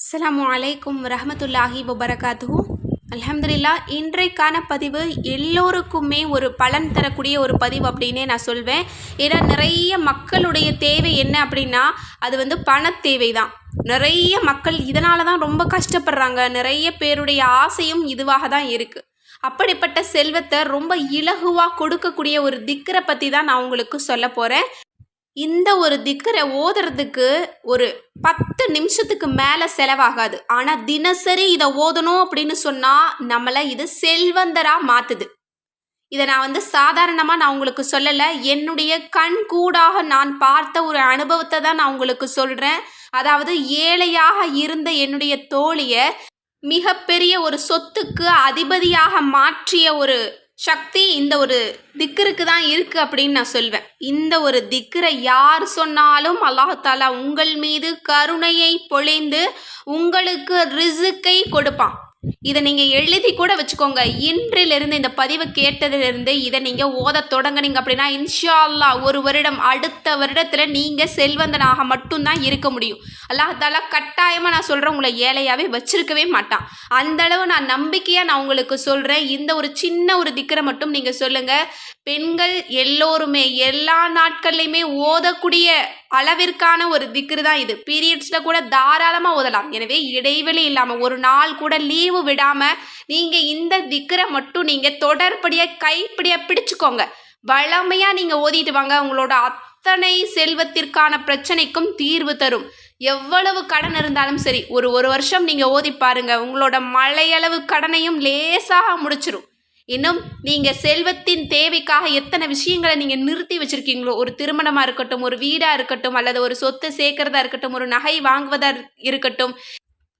அஸ்ஸலாமு அலைக்கும் வரஹ்மத்துல்லாஹி வபரகாத்துஹு. அல்ஹம்துலில்லா. இன்றைக்கான பதிவு எல்லோருக்குமே ஒரு பலன் தரக்கூடிய ஒரு பதிவு அப்படின்னே நான் சொல்வேன். ஏன்னா நிறைய மக்களுடைய தேவை என்ன அப்படின்னா அது பண தேவை தான். நிறைய மக்கள் இதனால தான் ரொம்ப கஷ்டப்படுறாங்க. நிறைய பேருடைய ஆசையும் இதுவாக தான் இருக்குது. அப்படிப்பட்ட செல்வத்தை ரொம்ப இலகுவாக கொடுக்கக்கூடிய ஒரு திக்கரை பற்றி தான் நான் உங்களுக்கு சொல்ல போகிறேன். இந்த ஒரு திக்கரை ஓதுறதுக்கு ஒரு 10 நிமிஷத்துக்கு மேலே செலவாகாது. ஆனால் தினசரி இதை ஓதணும் அப்படின்னு சொன்னால் நம்மளை இது செல்வந்தராக மாற்றுது. இதை நான் சாதாரணமாக நான் உங்களுக்கு சொல்லலை. என்னுடைய கண் கூடாக நான் பார்த்த ஒரு அனுபவத்தை தான் நான் உங்களுக்கு சொல்கிறேன். அதாவது ஏழையாக இருந்த என்னுடைய தோழியை மிகப்பெரிய ஒரு சொத்துக்கு அதிபதியாக மாற்றிய ஒரு சக்தி இந்த ஒரு திக்கருக்கு தான் இருக்குது அப்படின்னு நான் சொல்வேன். இந்த ஒரு திக்கரை யார் சொன்னாலும் அல்லாஹ் தஆலா உங்கள் மீது கருணையை பொழிந்து உங்களுக்கு ரிசுக்கை கொடுப்பான். இதை நீங்கள் எழுதி கூட வச்சுக்கோங்க. இன்றிலிருந்து இந்த பதிவை கேட்டதிலிருந்து இதை நீங்கள் ஓத தொடங்குனீங்க அப்படின்னா இன்ஷா அல்லாஹ் ஒரு வருடம் அடுத்த வருடத்தில் நீங்கள் செல்வந்தனாக மட்டும்தான் இருக்க முடியும். அல்லாஹ் தஆலா கட்டாயமாக நான் சொல்கிறேன், உங்களை ஏழையாகவே வச்சிருக்கவே மாட்டான். அந்தளவு நான் நம்பிக்கையாக நான் உங்களுக்கு சொல்கிறேன். இந்த ஒரு சின்ன ஒரு திக்கரை மட்டும் நீங்கள் சொல்லுங்கள். பெண்கள் எல்லோருமே எல்லா நாட்கள்லையுமே ஓதக்கூடிய அளவிற்கான ஒரு திக்ரு தான் இது. பீரியட்ஸில் கூட தாராளமாக ஓதலாம். எனவே இடைவெளி இல்லாமல் ஒரு நாள் கூட லீவு விடாமல் நீங்கள் இந்த திக்ரை மட்டும் நீங்கள் தொடர்படியாக கைப்பிடியாக பிடிச்சிக்கோங்க. வளமையாக நீங்கள் ஓதிட்டு வாங்க. உங்களோட அத்தனை செல்வத்திற்கான பிரச்சனைக்கும் தீர்வு தரும். எவ்வளவு கடன் இருந்தாலும் சரி ஒரு வருஷம் நீங்கள் ஓதி பாருங்க. உங்களோட மழையளவு கடனையும் லேசாக முடிச்சிடும். இன்னும் நீங்கள் செல்வத்தின் தேவைக்காக எத்தனை விஷயங்களை நீங்கள் நிறுத்தி வச்சுருக்கீங்களோ, ஒரு திருமணமாக இருக்கட்டும், ஒரு வீடாக இருக்கட்டும், அல்லது ஒரு சொத்து சேர்க்கிறதா இருக்கட்டும், ஒரு நகை வாங்குவதாக இருக்கட்டும்,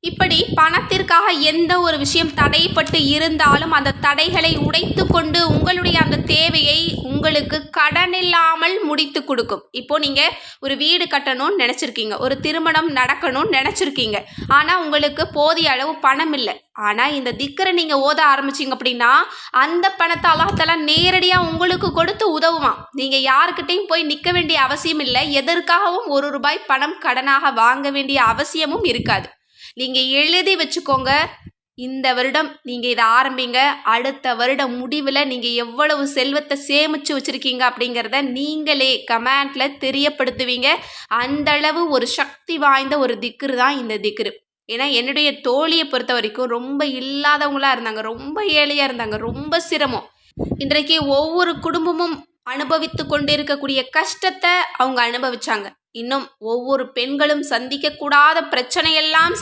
இப்படி பணத்திற்காக எந்த ஒரு விஷயம் தடைப்பட்டு இருந்தாலும் அந்த தடைகளை உடைத்து கொண்டு உங்களுடைய அந்த தேவையை உங்களுக்கு கடன் இல்லாமல் முடித்து கொடுக்கும். இப்போது நீங்கள் ஒரு வீடு கட்டணும்னு நினச்சிருக்கீங்க, ஒரு திருமணம் நடக்கணும்னு நினச்சிருக்கீங்க, ஆனால் உங்களுக்கு போதிய அளவு பணம் இல்லை. ஆனால் இந்த திக்கரை நீங்கள் ஓத ஆரம்பிச்சிங்க அப்படின்னா அந்த பணத்தை அல்லாஹ் தஆலா நேரடியாக உங்களுக்கு கொடுத்து உதவுவான். நீங்கள் யாருக்கிட்டையும் போய் நிற்க வேண்டிய அவசியம் இல்லை. எதற்காகவும் ₹1 பணம் கடனாக வாங்க வேண்டிய அவசியமும் இருக்காது. நீங்கள் எழுதி வச்சுக்கோங்க. இந்த வருடம் நீங்கள் இதை ஆரம்பிங்க. அடுத்த வருடம் முடிவில் நீங்கள் எவ்வளவு செல்வத்தை சேமித்து வச்சுருக்கீங்க அப்படிங்கிறத நீங்களே கமெண்டில் தெரியப்படுத்துவீங்க. அந்தளவு ஒரு சக்தி வாய்ந்த ஒரு திக்ரு தான் இந்த திக்ரு. ஏன்னா என்னுடைய தோழியை பொறுத்த வரைக்கும் ரொம்ப இல்லாதவங்களாக இருந்தாங்க, ரொம்ப ஏழையாக இருந்தாங்க, ரொம்ப சிரமம். இன்றைக்கு ஒவ்வொரு குடும்பமும் அனுபவித்து கொண்டிருக்கக்கூடிய கஷ்டத்தை அவங்க அனுபவிச்சாங்க. இன்னும் ஒவ்வொரு பெண்களும் சந்திக்கக்கூடாத பிரச்சனையெல்லாம்